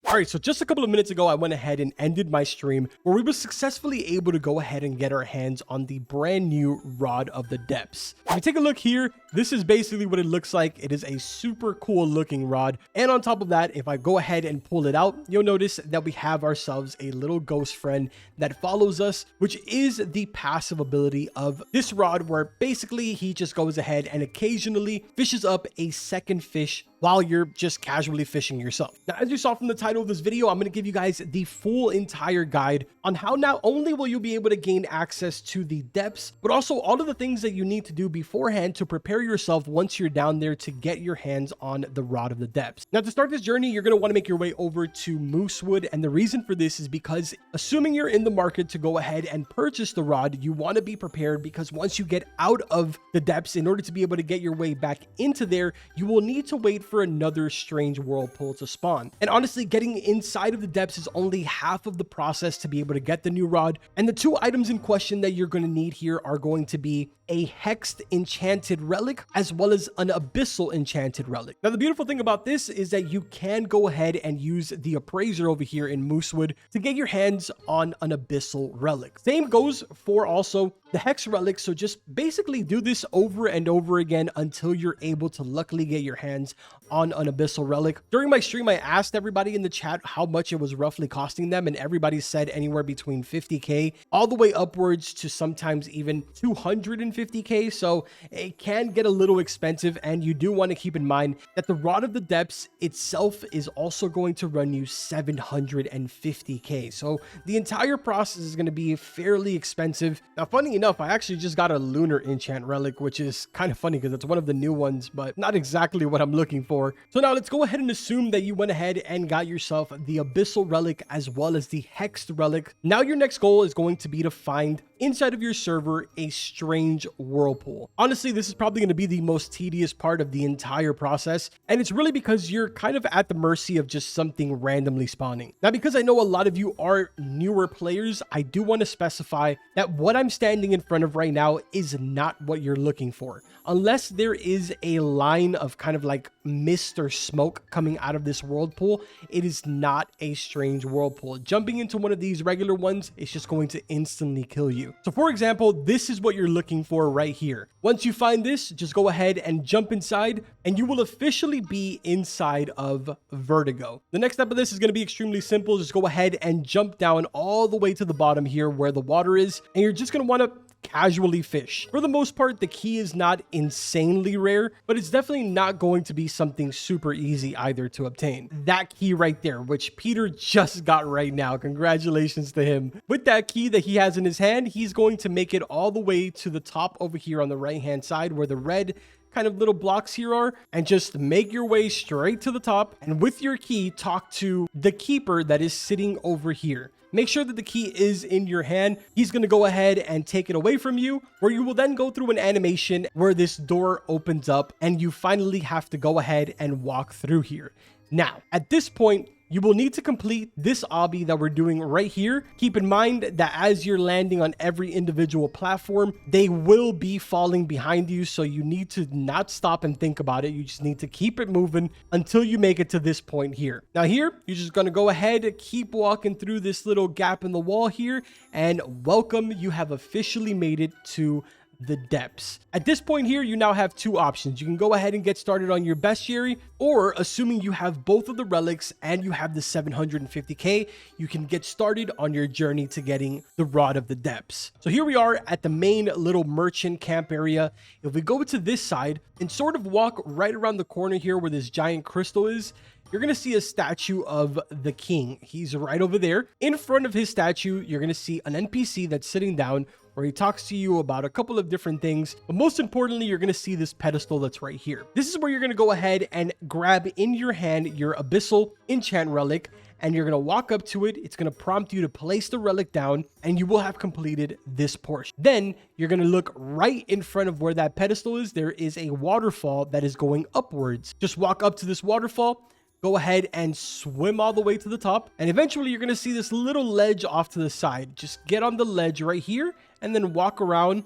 All right, so just a couple of minutes ago, I went ahead and ended my stream where we were successfully able to go ahead and get our hands on the brand new Rod of the Depths. If you take a look here, this is basically what it looks like. It is a super cool looking rod. And on top of that, if I go ahead and pull it out, you'll notice that we have ourselves a little ghost friend that follows us, which is the passive ability of this rod, where basically he just goes ahead and occasionally fishes up a second fish while you're just casually fishing yourself. Now, as you saw from the title of this video, I'm going to give you guys the full entire guide on how not only will you be able to gain access to the depths, but also all of the things that you need to do beforehand to prepare yourself once you're down there to get your hands on the Rod of the Depths. Now, to start this journey, you're going to want to make your way over to Moosewood, and the reason for this is because assuming you're in the market to go ahead and purchase the rod, you want to be prepared, because once you get out of the depths, in order to be able to get your way back into there, you will need to wait for another strange whirlpool to spawn. And honestly, getting inside of the depths is only half of the process to be able to get the new rod. And the two items in question that you're going to need here are going to be a hexed enchanted relic as well as an abyssal enchanted relic. Now, the beautiful thing about this is that you can go ahead and use the appraiser over here in Moosewood to get your hands on an abyssal relic. Same goes for also the hex relic. So just basically do this over and over again until you're able to luckily get your hands on an abyssal relic. During my stream, I asked everybody in the chat how much it was roughly costing them, and everybody said anywhere between 50k all the way upwards to sometimes even 250k. So it can get a little expensive, and you do want to keep in mind that the Rod of the Depths itself is also going to run you 750k. So the entire process is going to be fairly expensive. Now, funny enough, I actually just got a lunar enchant relic, which is kind of funny because it's one of the new ones, but not exactly what I'm looking for. So now let's go ahead and assume that you went ahead and got yourself the abyssal relic as well as the hexed relic. Now your next goal is going to be to find inside of your server a strange whirlpool. Honestly, this is probably going to be the most tedious part of the entire process, and it's really because you're kind of at the mercy of just something randomly spawning. Now, because I know a lot of you are newer players, I do want to specify that what I'm standing in front of right now is not what you're looking for. Unless there is a line of kind of like mist or smoke coming out of this whirlpool, it is not a strange whirlpool. Jumping into one of these regular ones is just going to instantly kill you. So for example, this is what you're looking for right here. Once you find this, just go ahead and jump inside, and you will officially be inside of Vertigo. The next step of this is going to be extremely simple. Just go ahead and jump down all the way to the bottom here where the water is, and you're just going to want to casually fish. For the most part, the key is not insanely rare, but it's definitely not going to be something super easy either to obtain. That key right there, which Peter just got right now, congratulations to him. With that key that he has in his hand, he's going to make it all the way to the top over here on the right hand side where the red kind of little blocks here are, and just make your way straight to the top, and with your key, talk to the keeper that is sitting over here. Make sure that the key is in your hand. He's going to go ahead and take it away from you, where you will then go through an animation where this door opens up and you finally have to go ahead and walk through here. Now, at this point, you will need to complete this obby that we're doing right here. Keep in mind that as you're landing on every individual platform, they will be falling behind you. So you need to not stop and think about it. You just need to keep it moving until you make it to this point here. Now here, you're just going to go ahead, keep walking through this little gap in the wall here, and welcome, you have officially made it to the depths. At this point here, you now have two options. You can go ahead and get started on your bestiary, or assuming you have both of the relics and you have the 750k, you can get started on your journey to getting the Rod of the Depths. So here we are at the main little merchant camp area. If we go to this side and sort of walk right around the corner here where this giant crystal is, you're going to see a statue of the king. He's right over there. In front of his statue, you're going to see an NPC that's sitting down where he talks to you about a couple of different things. But most importantly, you're going to see this pedestal that's right here. This is where you're going to go ahead and grab in your hand your abyssal enchant relic, and you're going to walk up to it. It's going to prompt you to place the relic down, and you will have completed this portion. Then you're going to look right in front of where that pedestal is. There is a waterfall that is going upwards. Just walk up to this waterfall, go ahead and swim all the way to the top, and eventually you're going to see this little ledge off to the side. Just get on the ledge right here and then walk around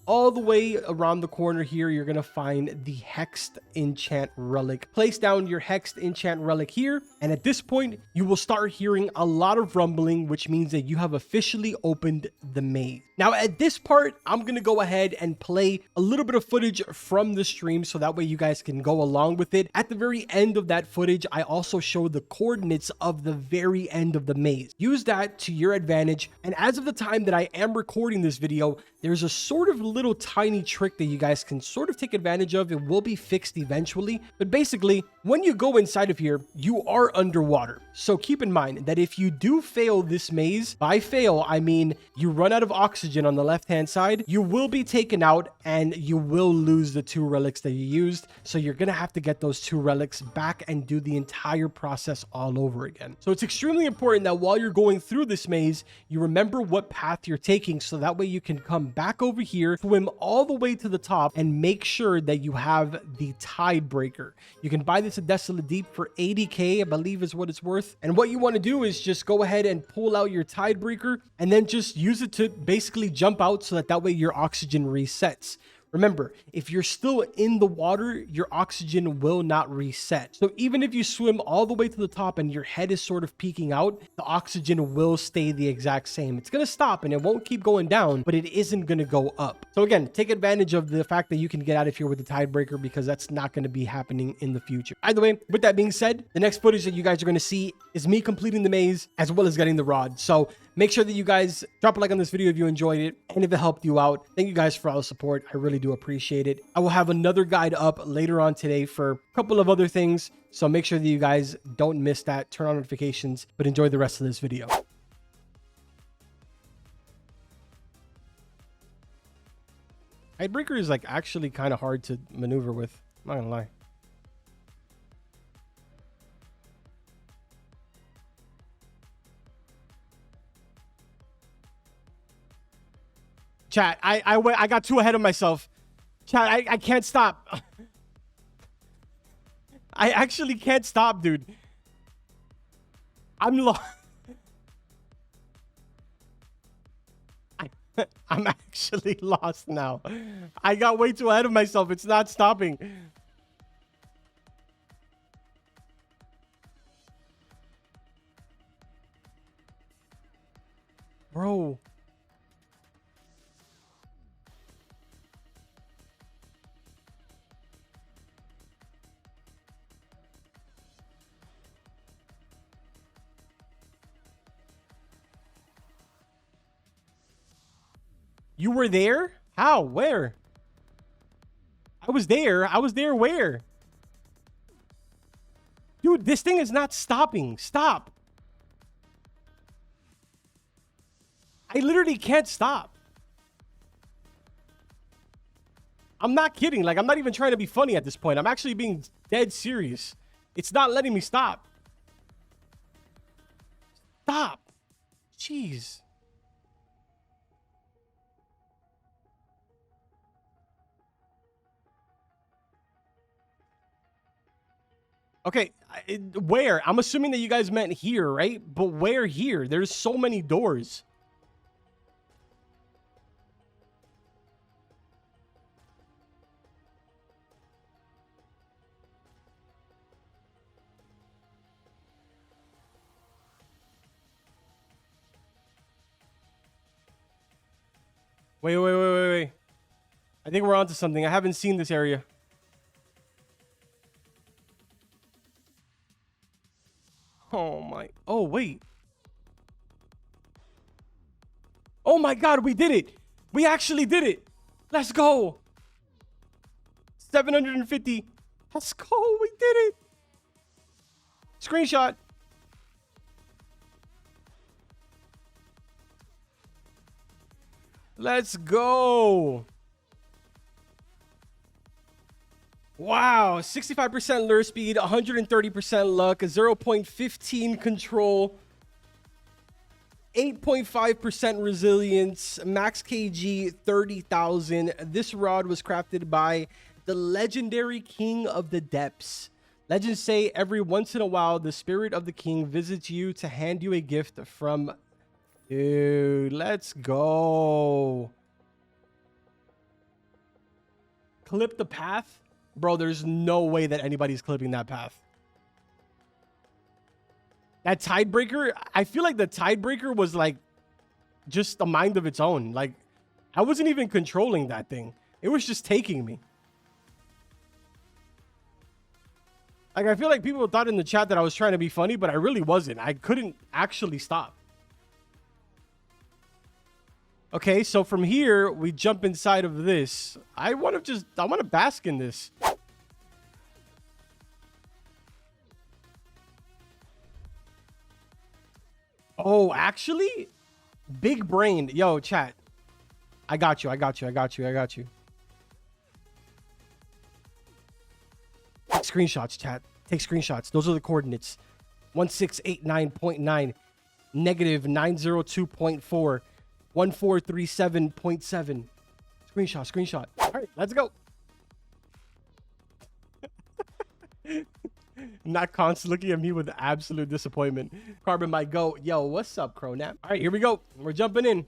all the way around the corner here, you're going to find the Hexed Enchant Relic. Place down your Hexed Enchant Relic here, and at this point, you will start hearing a lot of rumbling, which means that you have officially opened the maze. Now, at this part, I'm going to go ahead and play a little bit of footage from the stream so that way you guys can go along with it. At the very end of that footage, I also show the coordinates of the very end of the maze. Use that to your advantage, and as of the time that I am recording this video, there's a sort of little tiny trick that you guys can sort of take advantage of. It will be fixed eventually, but basically, when you go inside of here, you are underwater. So keep in mind that if you do fail this maze, by fail, I mean you run out of oxygen on the left-hand side, you will be taken out and you will lose the 2 relics that you used. So you're going to have to get those 2 relics back and do the entire process all over again. So it's extremely important that while you're going through this maze, you remember what path you're taking so that way you can come back over here, swim all the way to the top, and make sure that you have the Tide Breaker. You can buy this at Desolate Deep for 80k, I believe is what it's worth. And what you want to do is just go ahead and pull out your Tide Breaker and then just use it to basically jump out so that way your oxygen resets. Remember, if you're still in the water, your oxygen will not reset. So even if you swim all the way to the top and your head is sort of peeking out, the oxygen will stay the exact same. It's going to stop and it won't keep going down, but it isn't going to go up. So again, take advantage of the fact that you can get out of here with the Tide Breaker because that's not going to be happening in the future. Either way, with that being said, the next footage that you guys are going to see is me completing the maze as well as getting the rod. So make sure that you guys drop a like on this video if you enjoyed it and if it helped you out. Thank you guys for all the support. I really do appreciate it. I will have another guide up later on today for a couple of other things. So make sure that you guys don't miss that. Turn on notifications, but enjoy the rest of this video. Tidebreaker is like actually kind of hard to maneuver with. I'm not gonna lie. Chat, I got too ahead of myself. Chat, I can't stop. I actually can't stop, dude. I'm lost. I'm actually lost now. I got way too ahead of myself. It's not stopping. Bro. You were there? How? Where? I was there. I was there where? Dude, this thing is not stopping. Stop. I literally can't stop. I'm not kidding. Like, I'm not even trying to be funny at this point. I'm actually being dead serious. It's not letting me stop. Stop. Jeez. Okay, where? I'm assuming that you guys meant here, right? But where here? There's so many doors. Wait. I think we're onto something. I haven't seen this area. Oh my. Oh, wait. Oh my God, we did it. We actually did it. Let's go. 750. Let's go. We did it. Screenshot. Let's go. Wow, 65% lure speed, 130% luck, a 0.15 control, 8.5% resilience, max kg 30,000. This rod was crafted by the legendary King of the Depths. Legends say every once in a while, the spirit of the king visits you to hand you a gift from... Dude, let's go. clip the path, bro, there's no way that anybody's clipping that path. That tidebreaker, I feel like the tidebreaker was like just a mind of its own. Like, I wasn't even controlling that thing. It was just taking me. Like, I feel like people thought in the chat that I was trying to be funny, but I really wasn't. I couldn't actually stop. Okay, so from here, we jump inside of this. I want to bask in this. Oh, actually, big brain. Yo, chat. I got you. Take screenshots, chat. Take screenshots. Those are the coordinates. 1689.9, negative 902.4, 1437.7. Screenshot. All right, let's go. Not constantly looking at me with absolute disappointment. Carbon might go, yo, what's up, Cronap? All right, here we go. We're jumping in.